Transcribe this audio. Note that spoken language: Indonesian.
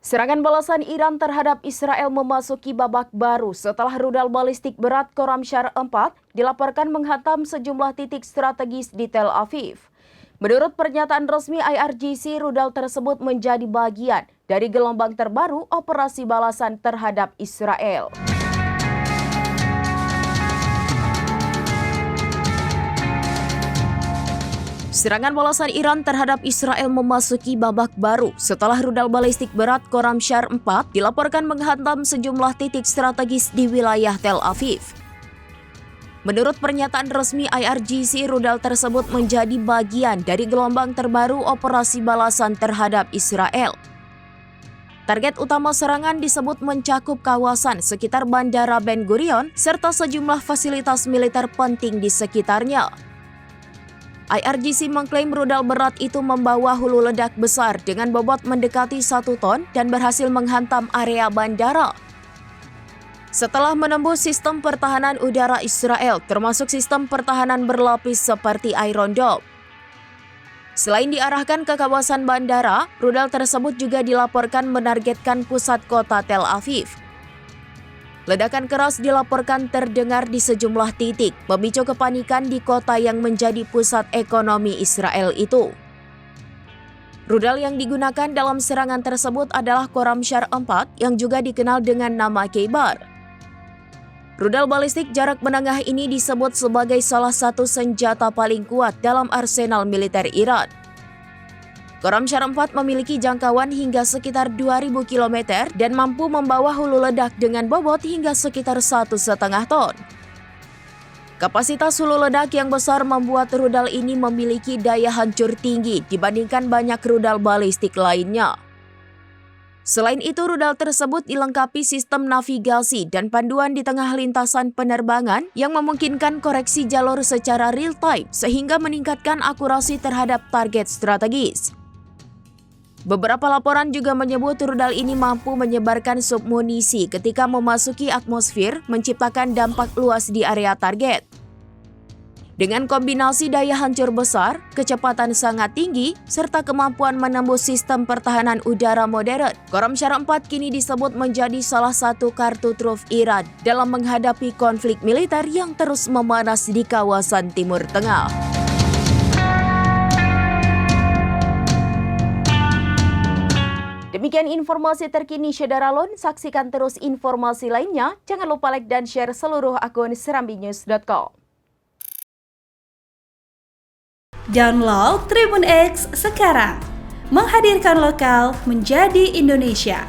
Serangan balasan Iran terhadap Israel memasuki babak baru setelah rudal balistik berat Khorramshahr 4 dilaporkan menghantam sejumlah titik strategis di Tel Aviv. Menurut pernyataan resmi IRGC, rudal tersebut menjadi bagian dari gelombang terbaru operasi balasan terhadap Israel. Serangan balasan Iran terhadap Israel memasuki babak baru setelah rudal balistik berat Khorramshahr 4 dilaporkan menghantam sejumlah titik strategis di wilayah Tel Aviv. Menurut pernyataan resmi IRGC, rudal tersebut menjadi bagian dari gelombang terbaru operasi balasan terhadap Israel. Target utama serangan disebut mencakup kawasan sekitar Bandara Ben Gurion serta sejumlah fasilitas militer penting di sekitarnya. IRGC mengklaim rudal berat itu membawa hulu ledak besar dengan bobot mendekati 1 ton dan berhasil menghantam area bandara. Setelah menembus sistem pertahanan udara Israel, termasuk sistem pertahanan berlapis seperti Iron Dome. Selain diarahkan ke kawasan bandara, rudal tersebut juga dilaporkan menargetkan pusat kota Tel Aviv. Ledakan keras dilaporkan terdengar di sejumlah titik, memicu kepanikan di kota yang menjadi pusat ekonomi Israel itu. Rudal yang digunakan dalam serangan tersebut adalah Khorramshahr 4 yang juga dikenal dengan nama Khaybar. Rudal balistik jarak menengah ini disebut sebagai salah satu senjata paling kuat dalam arsenal militer Iran. Khorramshahr 4 memiliki jangkauan hingga sekitar 2.000 km dan mampu membawa hulu ledak dengan bobot hingga sekitar 1,5 ton. Kapasitas hulu ledak yang besar membuat rudal ini memiliki daya hancur tinggi dibandingkan banyak rudal balistik lainnya. Selain itu, rudal tersebut dilengkapi sistem navigasi dan panduan di tengah lintasan penerbangan yang memungkinkan koreksi jalur secara real-time sehingga meningkatkan akurasi terhadap target strategis. Beberapa laporan juga menyebut rudal ini mampu menyebarkan submunisi ketika memasuki atmosfer, menciptakan dampak luas di area target. Dengan kombinasi daya hancur besar, kecepatan sangat tinggi, serta kemampuan menembus sistem pertahanan udara modern, Khorramshahr 4 kini disebut menjadi salah satu kartu truf Iran dalam menghadapi konflik militer yang terus memanas di kawasan Timur Tengah. Demikian informasi terkini Syederalon, saksikan terus informasi lainnya. Jangan lupa like dan share seluruh akun serambinews.com. Download Tribun X sekarang, menghadirkan lokal menjadi Indonesia.